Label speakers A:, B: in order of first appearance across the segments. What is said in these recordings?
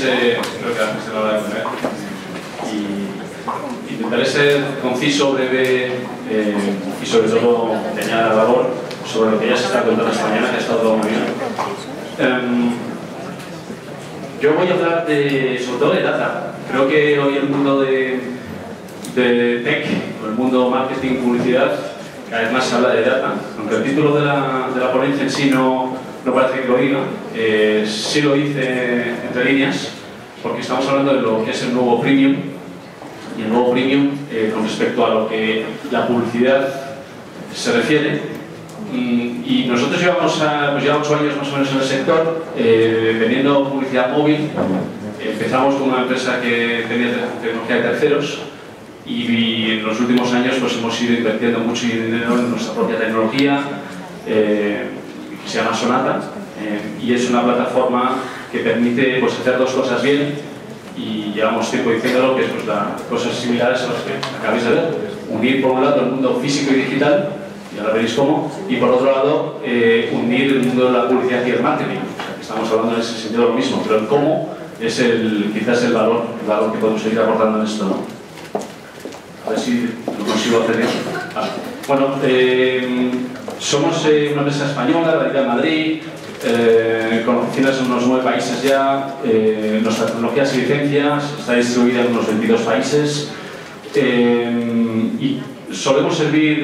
A: queréis, creo que antes de la hora de comer. Y intentaré ser conciso, breve y sobre todo de añadir valor sobre lo que ya se está contando esta mañana, que ha estado todo muy bien. Yo voy a hablar sobre todo de data. Creo que hoy el mundo de tech, o el mundo marketing, publicidad, cada vez más se habla de data. Aunque el título de la ponencia en sí no parece que lo diga, sí lo hice entre líneas, porque estamos hablando de lo que es el nuevo premium, y el nuevo premium con respecto a lo que la publicidad se refiere. Y nosotros llevamos ya 8 años más o menos en el sector, vendiendo publicidad móvil. Empezamos con una empresa que tenía tecnología de terceros, y en los últimos años pues hemos ido invirtiendo mucho dinero en nuestra propia tecnología, que se llama Sonata, y es una plataforma que permite pues, hacer dos cosas bien, y llevamos tiempo diciéndolo, que es pues, cosas similares a las que acabáis de ver. Unir por un lado el mundo físico y digital, y ahora veréis cómo, y por otro lado unir el mundo de la publicidad y el marketing. O sea, que estamos hablando en ese sentido de lo mismo, pero el cómo es quizás el valor que podemos seguir aportando en esto, ¿no? A ver si lo consigo hacer bien. Vale. Bueno, somos una empresa española, radicada en Madrid, con oficinas en unos 9 países ya. Nuestra tecnología y licencias está distribuida en unos 22 países. Y solemos servir,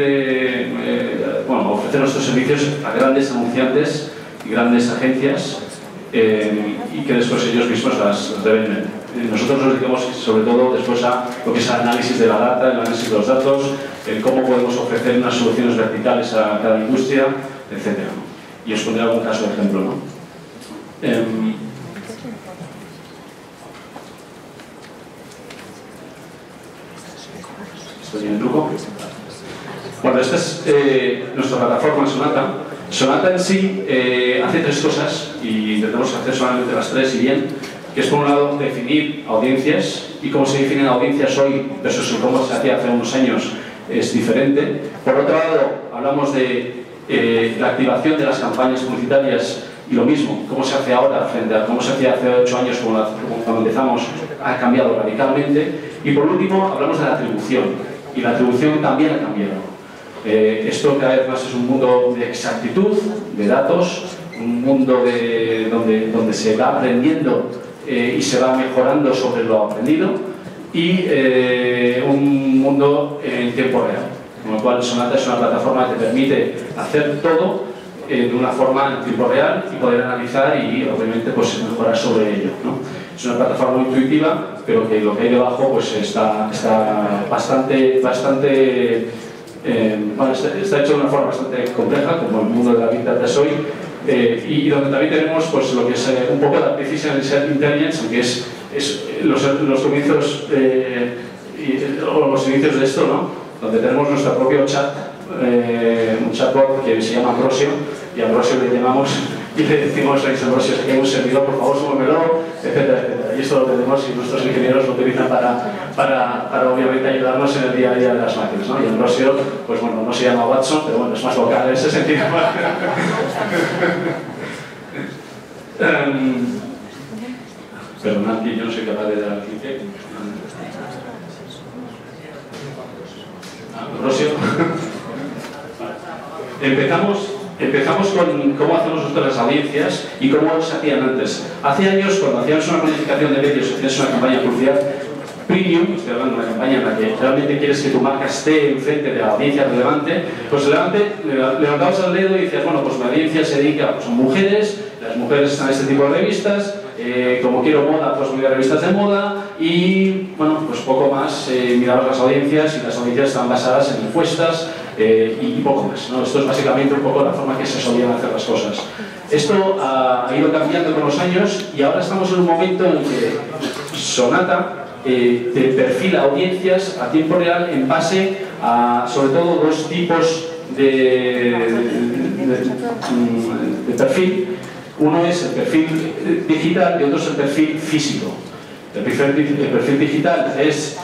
A: ofrecer nuestros servicios a grandes anunciantes y grandes agencias, y que después ellos mismos las revenden. Nosotros nos dedicamos sobre todo después a lo que es el análisis de la data, el análisis de los datos, el cómo podemos ofrecer unas soluciones verticales a cada industria, etc. Y os pondré algún caso de ejemplo, ¿no? ¿Esto tiene truco? Bueno, esta es nuestra plataforma Sonata. Sonata en sí hace 3 cosas, y intentamos hacer solamente las 3 y bien, que es por un lado definir audiencias, y cómo se definen audiencias hoy versus cómo se hacía hace unos años es diferente. Por otro lado, hablamos de la activación de las campañas publicitarias, y lo mismo, cómo se hace ahora frente a cómo se hacía hace 8 años cuando empezamos, ha cambiado radicalmente. Y por último, hablamos de la atribución, y la atribución también ha cambiado. Esto cada vez más es un mundo de exactitud, de datos, un mundo donde se va aprendiendo y se va mejorando sobre lo aprendido, y un mundo en tiempo real, con lo cual Sonata es una plataforma que te permite hacer todo de una forma en tiempo real y poder analizar y obviamente pues, mejorar sobre ello, ¿no? Es una plataforma muy intuitiva, pero que lo que hay debajo pues, está bastante está hecho de una forma bastante compleja, como el mundo de la Big Data es hoy, y donde también tenemos pues, lo que es un poco la Precision Intelligence, aunque es los comienzos o los inicios de esto, ¿no? Donde tenemos nuestro propio chat, un chatbot que se llama Ambrosio, y a Ambrosio le llamamos y le decimos a Ambrosio, aquí hay un servidor, por favor, súbemelo, etcétera, etcétera. Y esto lo tenemos y nuestros ingenieros lo utilizan para obviamente ayudarnos en el día a día de las máquinas, ¿no? Y Ambrosio, pues bueno, no se llama Watson, pero bueno, es más vocal en ese sentido. Perdonad que yo no soy capaz de dar el clic. Ambrosio. Empezamos con cómo hacemos nosotros las audiencias y cómo se hacían antes. Hace años, cuando hacíamos una planificación de medios, hacías una campaña de publicidad premium, estoy hablando de una campaña en la que realmente quieres que tu marca esté enfrente de la audiencia relevante, pues levantabas el dedo y decías, bueno, pues mi audiencia se dedica pues, a mujeres, las mujeres están en este tipo de revistas, como quiero moda, pues voy a revistas de moda, y bueno, pues poco más, mirabas las audiencias, y las audiencias están basadas en encuestas, y poco más, ¿no? Esto es básicamente un poco la forma que se solían hacer las cosas. Esto ha ido cambiando con los años, y ahora estamos en un momento en que Sonata te perfila audiencias a tiempo real en base a, sobre todo, 2 tipos de perfil. Uno es el perfil digital y otro es el perfil físico. El perfil digital es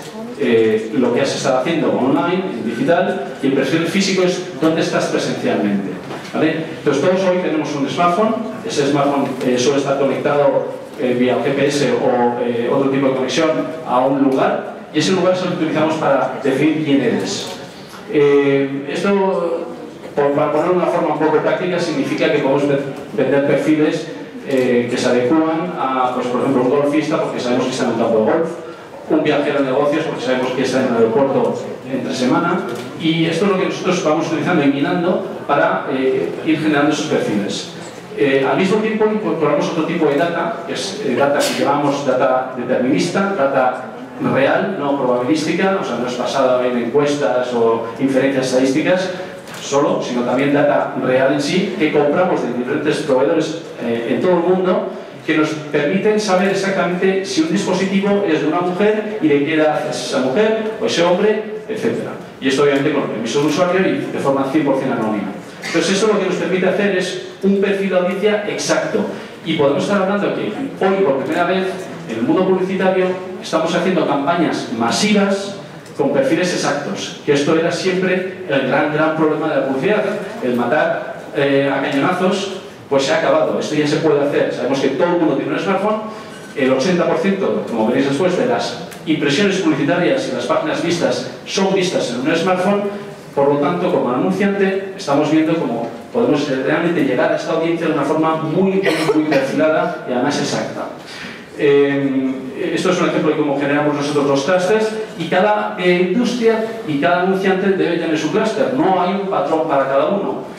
A: lo que has estado haciendo online, en digital, y el perfil físico es dónde estás presencialmente, ¿vale? Entonces todos hoy tenemos un smartphone, ese smartphone suele estar conectado vía GPS o otro tipo de conexión a un lugar, y ese lugar se lo utilizamos para definir quién eres. Esto, para poner una forma un poco práctica, significa que podemos vender perfiles que se adecúan a, pues, por ejemplo, un golfista porque sabemos que está en un campo de golf, un viajero de negocios porque sabemos que está en el aeropuerto entre semana, y esto es lo que nosotros vamos utilizando y minando para ir generando esos perfiles. Al mismo tiempo incorporamos otro tipo de data, que es data que llamamos data determinista, data real, no probabilística, o sea, no es basada en encuestas o inferencias estadísticas solo, sino también data real en sí, que compramos de diferentes proveedores en todo el mundo, que nos permiten saber exactamente si un dispositivo es de una mujer y de qué edad es esa mujer o ese hombre, etc. Y esto obviamente con el permiso del usuario y de forma 100% anónima. Entonces esto lo que nos permite hacer es un perfil de audiencia exacto, y podemos estar hablando que hoy por primera vez en el mundo publicitario estamos haciendo campañas masivas con perfiles exactos, que esto era siempre el gran problema de la publicidad, el matar a cañonazos. Pues se ha acabado, esto ya se puede hacer. Sabemos que todo el mundo tiene un smartphone, el 80%, como veréis después, de las impresiones publicitarias y las páginas vistas son vistas en un smartphone. Por lo tanto, como anunciante, estamos viendo cómo podemos realmente llegar a esta audiencia de una forma muy perfilada y además exacta. Esto es un ejemplo de cómo generamos nosotros los clusters, y cada industria y cada anunciante debe tener su clúster. No hay un patrón para cada uno.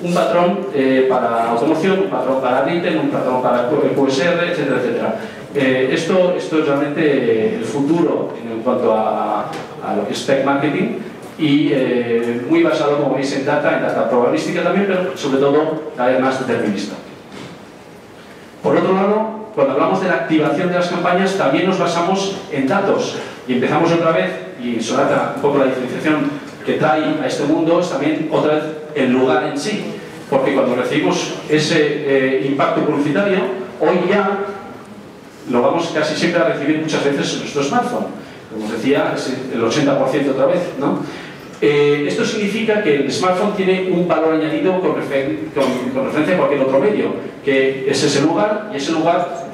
A: Un patrón para automoción, un patrón para retail, un patrón para QSR, etcétera, etcétera. Esto es realmente el futuro en cuanto a lo que es tech marketing, y muy basado, como veis, en data probabilística también, pero sobre todo cada vez más determinista. Por otro lado, cuando hablamos de la activación de las campañas, también nos basamos en datos, y empezamos otra vez, y Sonata, un poco la diferenciación que trae a este mundo es también otra vez el lugar en sí, porque cuando recibimos ese impacto publicitario, hoy ya lo vamos casi siempre a recibir muchas veces en nuestro smartphone, como os decía, es el 80% otra vez, ¿no? Esto significa que el smartphone tiene un valor añadido con referencia a cualquier otro medio, que es ese lugar, y ese lugar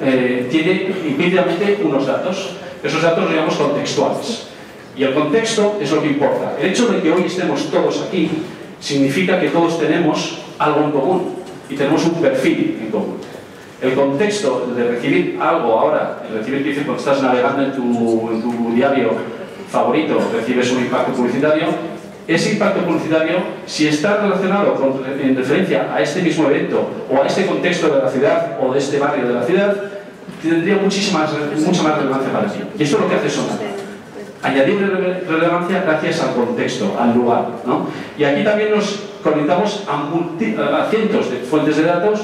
A: tiene implícitamente unos datos. Esos datos los llamamos contextuales. Y el contexto es lo que importa. El hecho de que hoy estemos todos aquí significa que todos tenemos algo en común y tenemos un perfil en común. El contexto de recibir algo ahora, el recibir que dice cuando estás navegando en tu diario favorito, recibes un impacto publicitario. Ese impacto publicitario, si está relacionado en referencia a este mismo evento o a este contexto de la ciudad o de este barrio de la ciudad, tendría mucha más relevancia para ti. Y esto es lo que hace Sonata. Añadir relevancia gracias al contexto, al lugar, ¿no? Y aquí también nos conectamos a cientos de fuentes de datos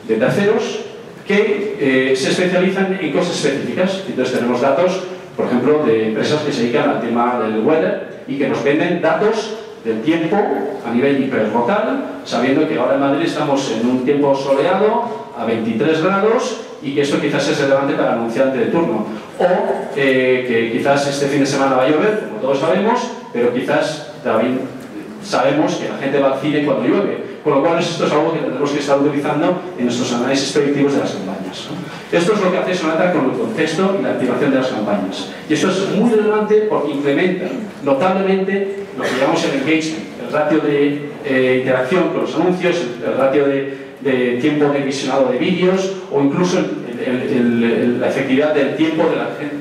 A: de terceros que se especializan en cosas específicas. Entonces tenemos datos, por ejemplo, de empresas que se dedican al tema del weather y que nos venden datos del tiempo a nivel hiperlocal, sabiendo que ahora en Madrid estamos en un tiempo soleado a 23 grados y que esto quizás es relevante para el anunciante de turno. O que quizás este fin de semana va a llover, como todos sabemos, pero quizás también sabemos que la gente va al cine cuando llueve. Con lo cual esto es algo que tendremos que estar utilizando en nuestros análisis predictivos de las campañas, ¿no? Esto es lo que hace Sonata con el contexto y la activación de las campañas. Y esto es muy relevante porque incrementa notablemente lo que llamamos el engagement, el ratio de interacción con los anuncios, el ratio de tiempo de visionado de vídeos, o incluso la efectividad del tiempo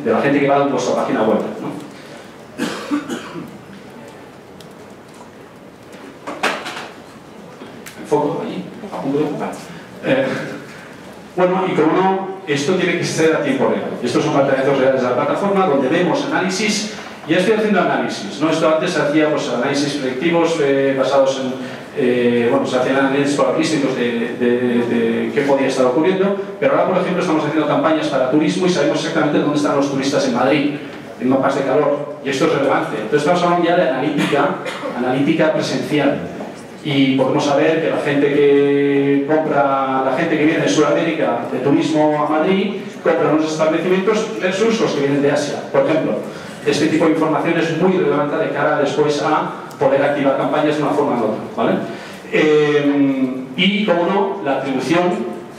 A: de la gente que va a vuestra página web, ¿no? Foco allí, a punto de ocupar. Bueno, y como no, esto tiene que ser a tiempo real. Estos son planteamientos reales de la plataforma donde vemos análisis. Ya estoy haciendo análisis, ¿no? Esto antes se hacía pues, análisis predictivos basados en, bueno, se hacían análisis probabilísticos de qué podía estar ocurriendo, pero ahora, por ejemplo, estamos haciendo campañas para turismo y sabemos exactamente dónde están los turistas en Madrid, en mapas de calor, y esto es relevante. Entonces estamos hablando ya de analítica presencial. Y podemos saber que la gente que compra, la gente que viene de Sudamérica de turismo a Madrid, compra unos establecimientos versus los que vienen de Asia, por ejemplo. Este tipo de información es muy relevante de cara después a poder activar campañas de una forma u otra, ¿vale? Y, como no, la atribución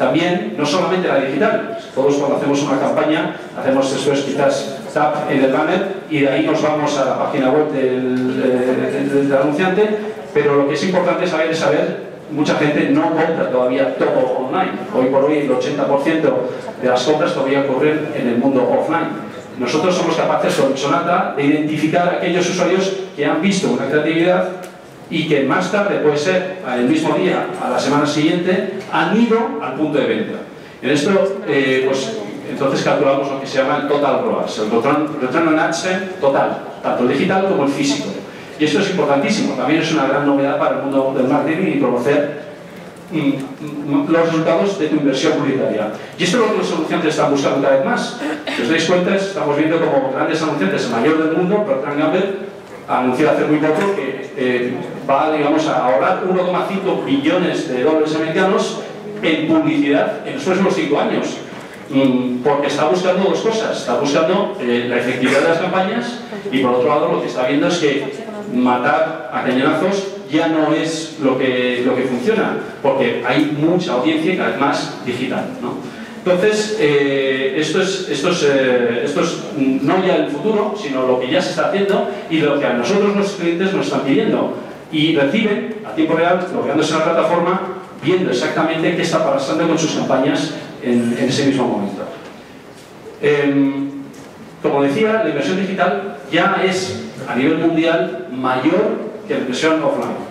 A: también, no solamente la digital. Todos cuando hacemos una campaña, hacemos después quizás tap en el banner y de ahí nos vamos a la página web del anunciante, pero lo que es importante saber es saber, mucha gente no compra todavía todo online. Hoy por hoy el 80% de las compras todavía ocurren en el mundo offline. Nosotros somos capaces con Sonata de identificar a aquellos usuarios que han visto una creatividad y que más tarde, puede ser el mismo día, a la semana siguiente, han ido al punto de venta. En esto, pues, entonces calculamos lo que se llama el total ROAS, el return on ad spend total, tanto el digital como el físico. Y esto es importantísimo, también es una gran novedad para el mundo del marketing y conocer los resultados de tu inversión publicitaria. Y esto es lo que los anunciantes están buscando cada vez más. Si os dais cuenta, estamos viendo como grandes anunciantes, el mayor del mundo, Procter & Gamble, anunció hace muy poco que va, digamos, a ahorrar 1,5 billones de dólares americanos en publicidad en los próximos 5 años. Porque está buscando dos cosas. Está buscando la efectividad de las campañas y, por otro lado, lo que está viendo es que matar a cañonazos ya no es lo que funciona, porque hay mucha audiencia y cada vez más digital, ¿no? Entonces, esto es no ya el futuro, sino lo que ya se está haciendo y lo que a nosotros los clientes nos están pidiendo. Y reciben a tiempo real, logueándose en la plataforma, viendo exactamente qué está pasando con sus campañas en ese mismo momento. Como decía, la inversión digital ya es, a nivel mundial, mayor que la inversión offline.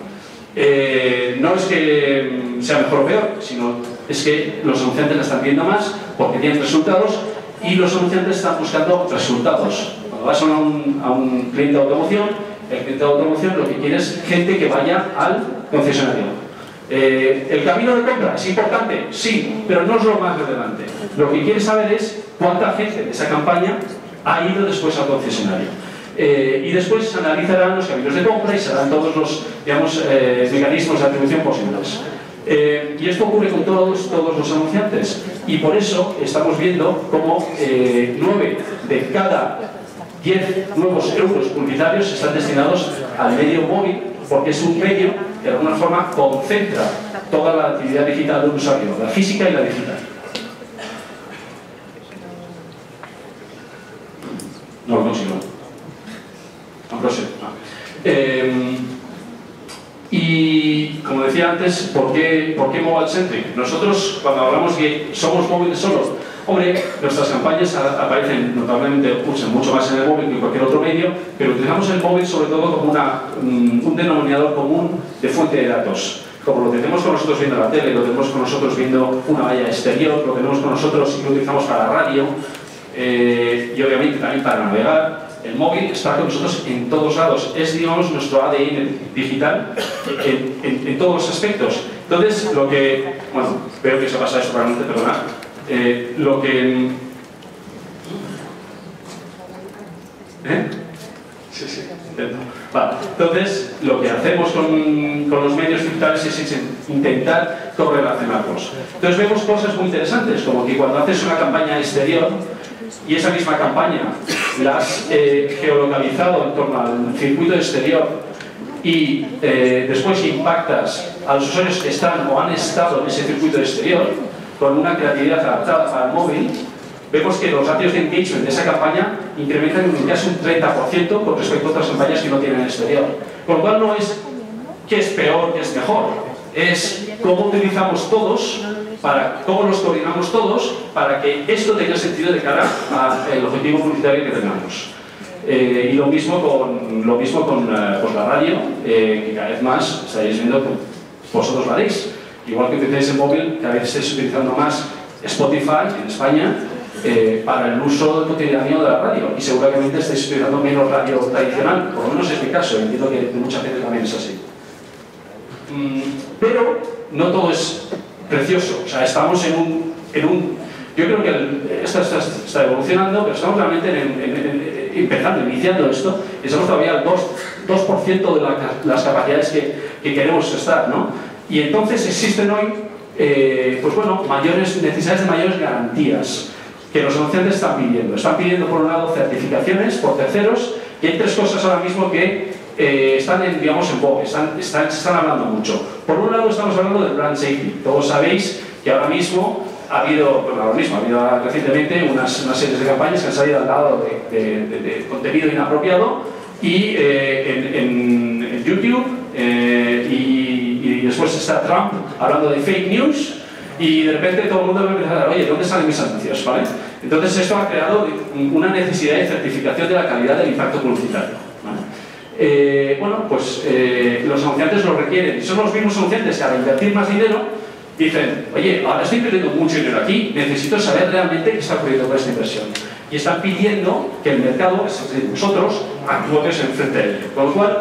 A: No es que sea mejor o peor, sino es que los anunciantes la están viendo más porque tienen resultados y los anunciantes están buscando resultados. Cuando vas a un cliente de automoción, el cliente de automoción lo que quiere es gente que vaya al concesionario. ¿El camino de compra es importante? Sí, pero no es lo más relevante. Lo que quiere saber es cuánta gente de esa campaña ha ido después al concesionario. Y después se analizarán los caminos de compra y se harán todos los, digamos, mecanismos de atribución posibles. Y esto ocurre con todos los anunciantes. Y por eso estamos viendo cómo 9 de cada 10 nuevos euros publicitarios están destinados al medio móvil, porque es un medio que de alguna forma concentra toda la actividad digital del usuario, la física y la digital. No lo consigo. Ambrosio. Y como decía antes, ¿por qué mobile centric? Nosotros, cuando hablamos que somos móviles solo, hombre, nuestras campañas aparecen notablemente, usan mucho más en el móvil que en cualquier otro medio, pero utilizamos el móvil sobre todo como un denominador común de fuente de datos. Como lo tenemos con nosotros viendo la tele, lo tenemos con nosotros viendo una valla exterior, lo tenemos con nosotros y lo utilizamos para radio y obviamente también para navegar. El móvil está con nosotros en todos lados, es, digamos, nuestro ADN digital en todos los aspectos. Entonces, lo que, bueno, veo que se pasa esto realmente, perdonad, lo que... Sí, intento. Vale. Entonces, lo que hacemos con los medios digitales es intentar correlacionarlos. Entonces vemos cosas muy interesantes, como que cuando haces una campaña exterior y esa misma campaña la has geolocalizado en torno al circuito exterior y después impactas a los usuarios que están o han estado en ese circuito exterior con una creatividad adaptada para el móvil, vemos que los ratios de engagement de esa campaña incrementan en casi un 30% con respecto a otras campañas que no tienen exterior. Con lo cual no es qué es peor, qué es mejor, es cómo utilizamos todos, cómo nos coordinamos todos para que esto tenga sentido de cara al objetivo publicitario que tengamos. Y lo mismo con pues la radio, que cada vez más estaréis viendo que vosotros lo haréis. Igual que utilizáis el móvil, cada vez estáis utilizando más Spotify en España para el uso cotidiano de la radio. Y seguramente estáis utilizando menos radio tradicional, por lo menos es mi caso, entiendo que mucha gente también es así. Pero no todo es precioso, o sea, estamos en un yo creo que esto está evolucionando, pero estamos realmente iniciando esto, y estamos todavía al 2% de las capacidades que queremos estar, ¿no? Y entonces existen hoy, pues bueno, necesidades de mayores garantías que los anunciantes están pidiendo. Están pidiendo, por un lado, certificaciones por terceros, y hay tres cosas ahora mismo que están digamos, en boga, se están hablando mucho. Por un lado, estamos hablando del brand safety. Todos sabéis que ahora mismo ha habido recientemente unas series de campañas que han salido al lado de contenido inapropiado y en YouTube y después está Trump hablando de fake news y de repente todo el mundo va a empezar a decir, oye, ¿dónde salen mis anuncios? ¿Vale? Entonces esto ha creado una necesidad de certificación de la calidad del impacto publicitario. ¿Vale? Bueno, pues los anunciantes lo requieren y son los mismos anunciantes que al invertir más dinero dicen, oye, ahora estoy perdiendo mucho dinero aquí, necesito saber realmente qué está ocurriendo con esta inversión. Y están pidiendo que el mercado, es decir, vosotros, actuéis enfrente de ello. Con lo cual,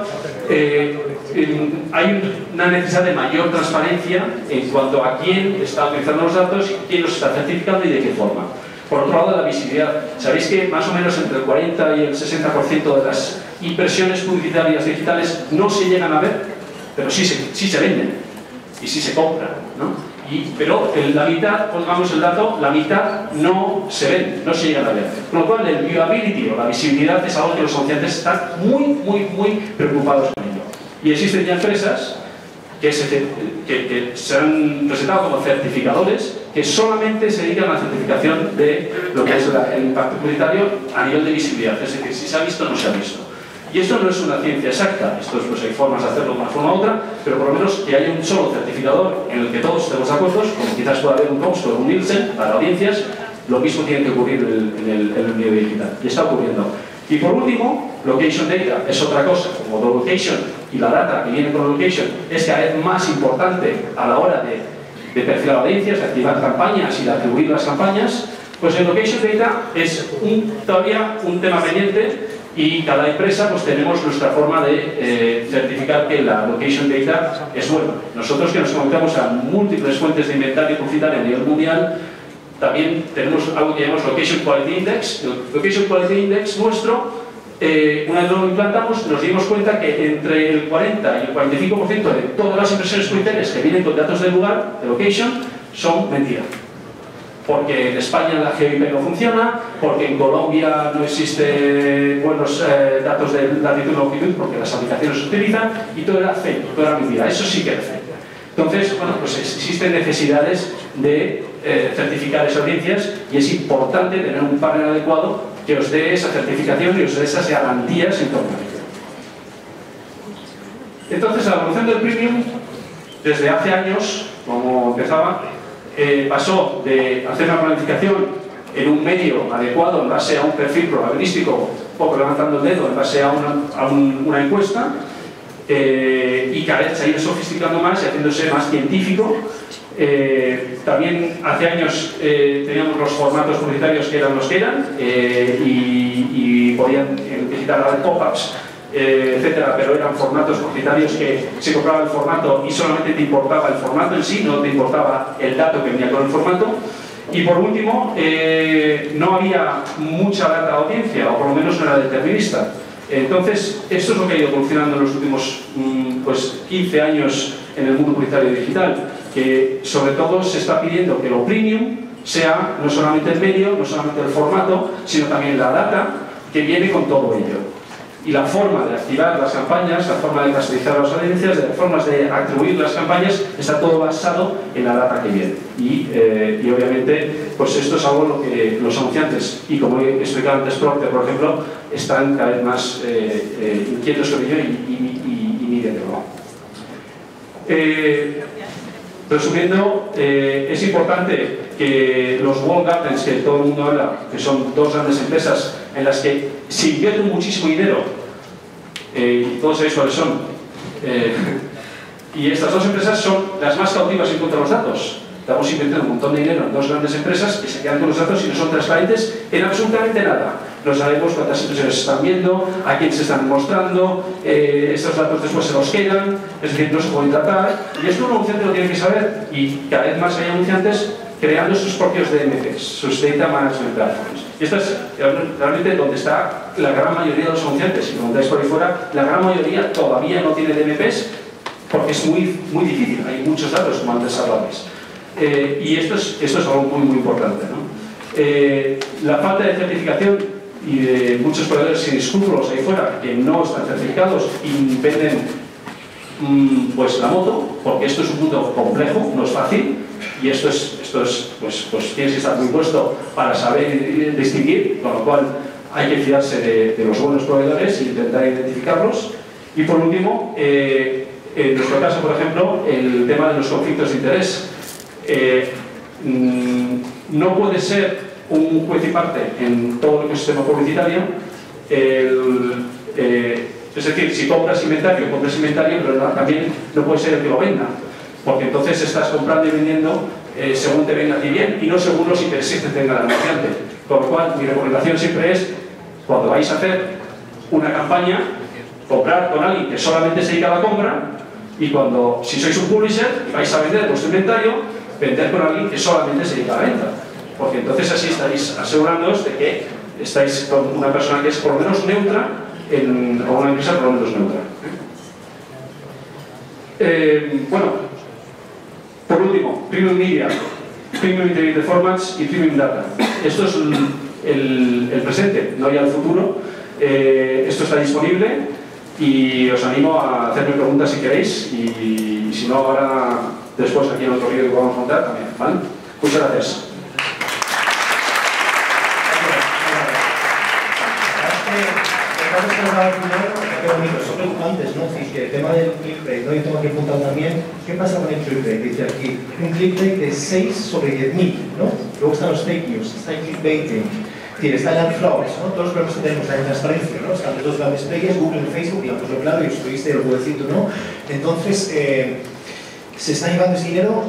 A: hay una necesidad de mayor transparencia en cuanto a quién está utilizando los datos, quién los está certificando y de qué forma. Por otro lado, la visibilidad. Sabéis que más o menos entre el 40 y el 60% de las impresiones publicitarias digitales no se llegan a ver, pero sí se venden y sí se compran, ¿no? Pero en la mitad, pongamos el dato, la mitad no se ven, no se llegan a ver. Con lo cual, el viewability o la visibilidad es algo que los anunciantes están muy preocupados con ello. Y existen ya empresas que se han presentado como certificadores que solamente se dedican a la certificación de lo que es el impacto publicitario a nivel de visibilidad. Es decir, si se ha visto o no se ha visto. Y esto no es una ciencia exacta, esto pues hay formas de hacerlo de una forma u otra, pero por lo menos que haya un solo certificador en el que todos estemos de acuerdo, como quizás pueda haber un Comscore o un Nielsen para audiencias, lo mismo tiene que ocurrir en el medio digital. Y está ocurriendo. Y por último, Location Data es otra cosa, como the location y la data que viene con la location es cada vez más importante a la hora de perfilar audiencias, de activar campañas y de atribuir las campañas, pues el Location Data es todavía un tema pendiente. Y cada empresa pues tenemos nuestra forma de certificar que la location data es buena. Nosotros que nos conectamos a múltiples fuentes de inventario publicitario a nivel mundial, también tenemos algo que llamamos Location Quality Index. El Location Quality Index nuestro, una vez lo implantamos, nos dimos cuenta que entre el 40 y el 45% de todas las impresiones publicitarias que vienen con datos del lugar, de location, son mentira. Porque en España la GeoIP no funciona, porque en Colombia no existen buenos datos de latitud y longitud, porque las aplicaciones se utilizan, y todo era fake, todo era mentira. Eso sí que era fake. Entonces, bueno, pues existen necesidades de certificar esas audiencias y es importante tener un panel adecuado que os dé esa certificación y os dé esas garantías en torno a ello. Entonces, la evolución del premium, desde hace años, como empezaba, pasó de hacer una planificación en un medio adecuado en base a un perfil probabilístico, un poco levantando el dedo en base a una encuesta, y cada vez se ha ido sofisticando más y haciéndose más científico. También hace años teníamos los formatos publicitarios que eran los que eran y podían digitar pop-ups, etcétera, pero eran formatos publicitarios que se compraba el formato y solamente te importaba el formato en sí, no te importaba el dato que venía con el formato. Y por último, no había mucha data de audiencia, o por lo menos no era determinista. Entonces, esto es lo que ha ido evolucionando en los últimos 15 años en el mundo publicitario digital, que sobre todo se está pidiendo que lo premium sea no solamente el medio, no solamente el formato, sino también la data que viene con todo ello. Y la forma de activar las campañas, la forma de clasificar las audiencias, las formas de atribuir las campañas, está todo basado en la data que viene. Y obviamente, pues esto es algo en lo que los anunciantes, y como he explicado antes Procter, por ejemplo, están cada vez más inquietos con ello y midiéndolo. Resumiendo, es importante que los Walled Gardens, que todo el mundo habla, que son dos grandes empresas en las que se invierte muchísimo dinero, y todos sabéis cuáles son, y estas dos empresas son las más cautivas en cuanto a los datos. Estamos invirtiendo un montón de dinero en dos grandes empresas que se quedan con los datos y no son transparentes en absolutamente nada. No sabemos cuántas impresiones se están viendo, a quién se están mostrando, estos datos después se los quedan, es decir, no se pueden tratar. Y esto un anunciante lo tiene que saber, y cada vez más hay anunciantes creando sus propios DMPs, sus Data Management Platforms. Y esto es realmente donde está la gran mayoría de los anunciantes. Si preguntáis por ahí fuera, la gran mayoría todavía no tiene DMPs porque es muy difícil, hay muchos datos como antes hablabais. Y esto es algo muy importante, ¿no? La falta de certificación y de muchos proveedores sin escrúpulos ahí fuera que no están certificados y venden pues la moto, porque esto es un mundo complejo, no es fácil, y esto es pues tienes que estar muy puesto para saber distinguir, con lo cual hay que fiarse de los buenos proveedores e intentar identificarlos. Y por último, en nuestro caso, por ejemplo, el tema de los conflictos de interés. No puede ser un juez y parte en todo el ecosistema publicitario. Es decir, si compras inventario, pero también no puede ser el que lo venda, porque entonces estás comprando y vendiendo según te venga a ti bien y no según los intereses que tenga el anunciante. Con lo cual, mi recomendación siempre es, cuando vais a hacer una campaña, comprar con alguien que solamente se dedica a la compra, y cuando, si sois un publisher y vais a vender vuestro inventario, vender con alguien que solamente se dedica a la venta, porque entonces así estaréis asegurándoos de que estáis con una persona que es por lo menos neutra, o una empresa por lo menos neutra. Bueno, por último, Premium Media, Premium Integrated Formats y Premium Data. Esto es el presente, no ya el futuro. Esto está disponible y os animo a hacerme preguntas si queréis, y si no, ahora después aquí en otro vídeo que vamos a montar también, ¿vale? Muchas gracias.
B: Son preocupantes, ¿no? Es decir, que el tema del clickbait, ¿no? Yo tengo aquí apuntado también, ¿qué pasa con el clickbait? Dice aquí, un clickbait de 6 sobre 10.000, ¿no? Luego están los fake news, está el clickbaiting, está el adflows, ¿no? Todos los problemas que tenemos, la transparencia, ¿no? Están los dos grandes players, Google y Facebook, digamos lo claro, y os tuviste lo puedo decir tú, ¿no? Entonces, se está llevando ese dinero,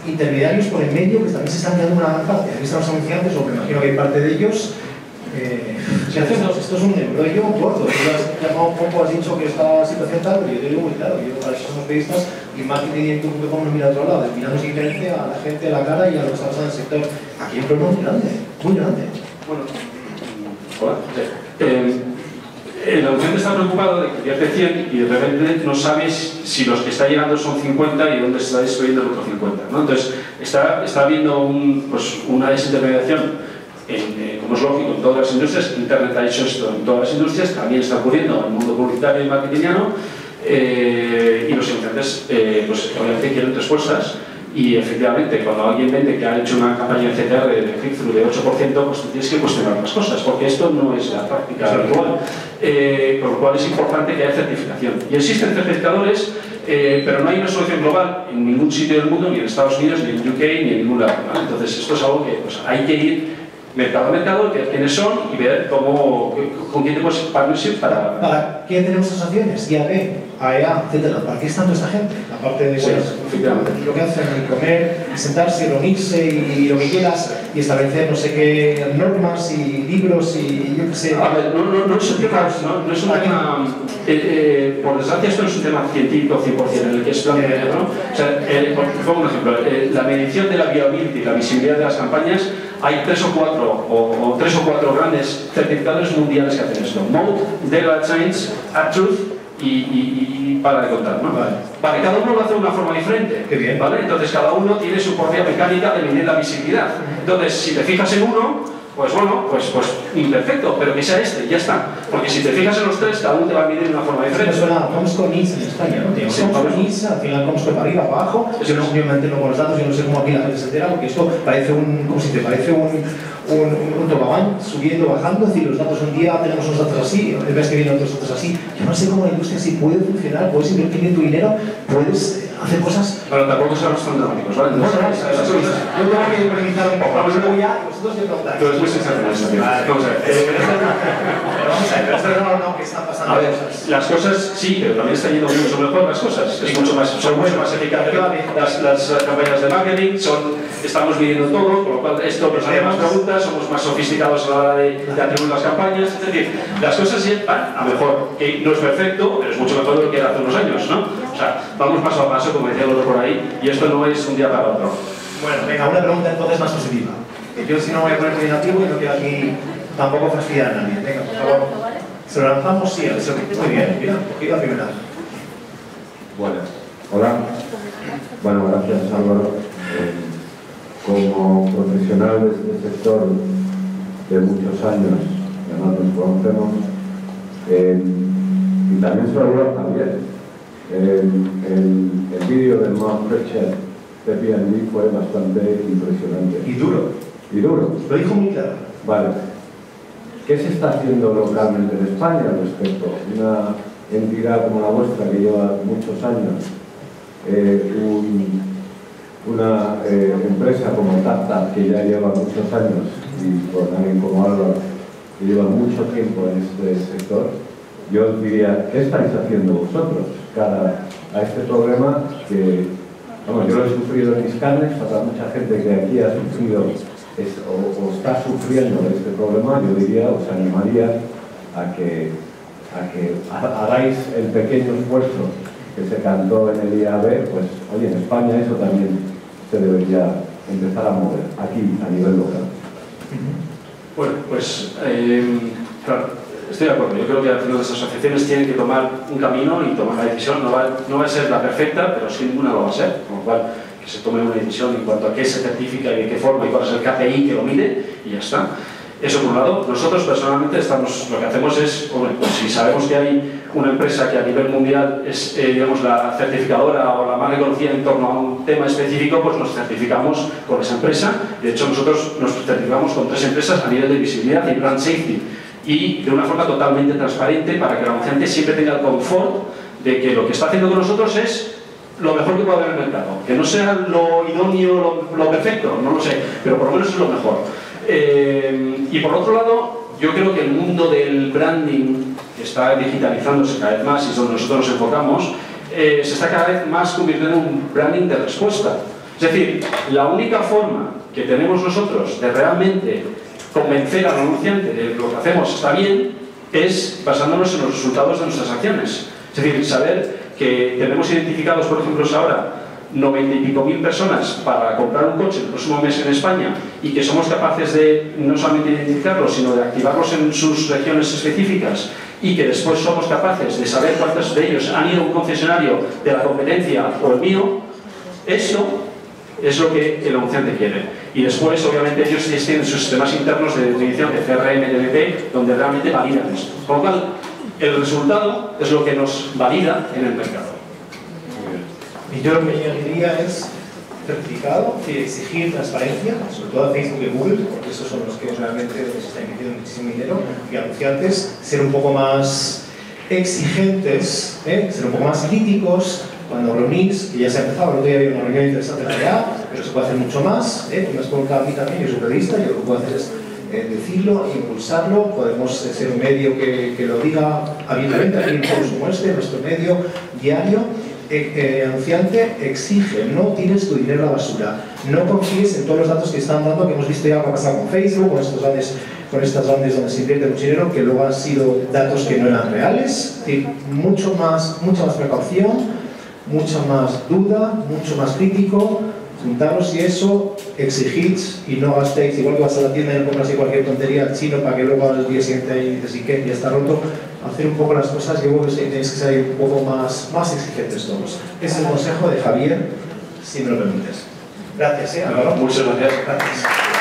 B: intermediarios por el medio, que también se están dando una gran parte. Aquí están los anunciantes, o me imagino que hay parte de ellos. ¿Qué hacemos? Esto es un embrollo gordo. Tú has llamado un poco, has dicho que esta situación tal, pero yo te digo muy claro, yo para eso somos periodistas y marketing y YouTube.com no mira a otro lado, miramos diferencia a la gente, a la cara y a lo que está pasando en el sector. Aquí hay un problema muy grande, muy grande.
A: Bueno, hola. El anunciante está preocupado de que pierde 100 y de repente no sabes si los que está llegando son 50 y dónde se está destruyendo el otro 50, ¿no? Entonces, está habiendo una desintermediación. Como es lógico, en todas las industrias. Internet ha hecho esto en todas las industrias, también está ocurriendo en el mundo publicitario y marketingiano, y los anunciantes pues obviamente quieren respuestas, y efectivamente cuando alguien vende que ha hecho una campaña de CTR de click-through de 8%, pues tú tienes que cuestionar las cosas, porque esto no es la práctica habitual, con lo cual es importante que haya certificación. Y existen certificadores, pero no hay una solución global en ningún sitio del mundo, ni en Estados Unidos, ni en UK, ni en ningún lado, ¿no? Entonces esto es algo que pues, hay que ir mercado a mercado, ver quiénes son y ver con quién tenemos partnership para...
B: ¿Para qué tenemos esas acciones? IAB, AEA, etcétera. ¿Para qué está toda esta gente? Aparte de
A: sí, efectivamente.
B: Lo que hacen, comer, sentarse, reunirse y lo que quieras, y establecer no sé qué normas y libros y yo qué sé.
A: A ver, no es un tema, no es un tema por desgracia esto no es un tema científico 100% en el que es plan de negro, ¿no? O sea, pongo un ejemplo, la medición de la viability, la visibilidad de las campañas. Hay 3 o 4 grandes certificadores mundiales que hacen esto. Mode, Data Science, AdTruth y para de contar, ¿no?
B: Vale.
A: Vale, cada uno lo hace de una forma diferente.
B: Qué bien.
A: ¿Vale? Entonces cada uno tiene su propia mecánica de medir la visibilidad. Entonces, si te fijas en uno, pues bueno, pues imperfecto, pero que sea este, ya está. Porque si te fijas en los 3, cada uno te va a medir de una forma diferente.
B: Eso suena a Comscore Needs en España, ¿no? Tenemos Comscore Needs, al final Comscore para arriba, para abajo. Yo no me mantengo con los datos, yo no sé cómo aquí la gente se entera, porque esto parece parece un tobogán subiendo, bajando, es decir, los datos un día tenemos unos datos así, el mes que viene otros datos así. Yo no sé cómo la industria sí puede funcionar, puedes invertir tu dinero, puedes hacer cosas...
A: Pero tampoco seamos tan dramáticos, ¿vale?
B: Yo tengo que preguntar un poco, vamos a ir y vosotros me preguntáis.
A: Pero es muy sensacionalista, vamos a ver.
B: No, ¿qué está pasando?
A: A ver, las cosas sí, pero también están yendo mucho mejor las cosas. Son mucho más eficaces las campañas de marketing, estamos midiendo todo, con lo cual esto nos hace más preguntas, somos más sofisticados a la hora de atribuir las campañas, es decir, las cosas van a mejor, que no es perfecto, pero es mucho mejor de lo que era hace unos años, ¿no? O sea, vamos paso a paso, como decía el otro por ahí, y esto no es un día para otro.
B: Bueno, venga, una pregunta entonces más positiva. Yo si no voy a poner muy negativo y no quiero aquí tampoco fastidiar a nadie. Venga, por favor. ¿Se lo lanzamos? Sí, muy bien, mira, cogí la primera.
C: Buenas. Hola. Bueno, gracias Álvaro. Como profesional de este sector de muchos años, además nos conocemos, y también se lo digo también, el vídeo del Mark Pritchett P&G fue bastante impresionante.
B: Y duro.
C: Y duro.
B: Lo dijo muy claro.
C: Vale. ¿Qué se está haciendo localmente en España al respecto? Una entidad como la vuestra, que lleva muchos años, una empresa como TapTap, que ya lleva muchos años, y con alguien como Álvaro, que lleva mucho tiempo en este sector, yo diría, ¿qué estáis haciendo vosotros cara a este problema que, vamos, yo lo he sufrido en mis carnes? Para mucha gente que aquí ha sufrido o está sufriendo este problema, yo diría, os animaría a que hagáis el pequeño esfuerzo que se cantó en el IAB. Pues oye, en España eso también se debería empezar a mover, aquí a nivel local.
A: Bueno, pues claro, estoy de acuerdo. Yo creo que al final las asociaciones tienen que tomar un camino y tomar la decisión. No va a ser la perfecta, pero sin ninguna lo va a ser, con lo cual que se tome una decisión en cuanto a qué se certifica y de qué forma y cuál es el KPI que lo mide, y ya está. Eso por un lado. Nosotros personalmente lo que hacemos es, bueno, pues si sabemos que hay una empresa que a nivel mundial es digamos, la certificadora o la más reconocida en torno a un tema específico, pues nos certificamos con esa empresa. De hecho, nosotros nos certificamos con 3 empresas a nivel de visibilidad y brand safety, y de una forma totalmente transparente, para que el anunciante siempre tenga el confort de que lo que está haciendo con nosotros es lo mejor que pueda haber en el mercado. Que no sea lo idóneo, lo perfecto, no lo sé, pero por lo menos es lo mejor. Y por otro lado, yo creo que el mundo del branding, que está digitalizándose cada vez más y es donde nosotros nos enfocamos, se está cada vez más convirtiendo en un branding de respuesta. Es decir, la única forma que tenemos nosotros de realmente convencer al anunciante de lo que hacemos está bien es basándonos en los resultados de nuestras acciones. Es decir, saber que tenemos identificados, por ejemplo, ahora 90 y pico mil personas para comprar un coche el próximo mes en España, y que somos capaces de no solamente identificarlos, sino de activarlos en sus regiones específicas, y que después somos capaces de saber cuántos de ellos han ido a un concesionario de la competencia o el mío. Eso es lo que el anunciante quiere. Y después, obviamente, ellos tienen sus sistemas internos de definición de CRM, DMP, donde realmente validan esto. Con lo cual, el resultado es lo que nos valida en el mercado.
B: Y yo lo que añadiría es certificado y exigir transparencia, sobre todo a Facebook y Google, porque esos son los que realmente se están invirtiendo muchísimo dinero, y anunciantes, ser un poco más exigentes, ser un poco más críticos cuando reunís, que ya se ha empezado. El otro día había una reunión interesante en la EA, pero se puede hacer mucho más. Tú me has preguntado a mí también, yo soy periodista, yo lo que puedo hacer es decirlo, impulsarlo. Podemos ser un medio que lo diga abiertamente, aquí en foros como este, nuestro medio diario. Anunciante, exige, no tires tu dinero a la basura, no confíes en todos los datos que están dando, que hemos visto ya lo que ha pasado con Facebook, con estas grandes donde se invierte mucho dinero, que luego han sido datos que no eran reales. Es decir, mucha más precaución, mucha más duda, mucho más crítico, juntaros y eso, exigid y no gastéis, igual que vas a la tienda y no compras cualquier tontería al chino para que luego al día siguiente y dices, ¿y qué? Ya está roto. Hacer un poco las cosas, yo creo que tenéis que ser un poco más exigentes todos. Ese es el consejo de Javier, si me lo permites. Gracias, Álvaro.
A: Muchas gracias.
B: Gracias.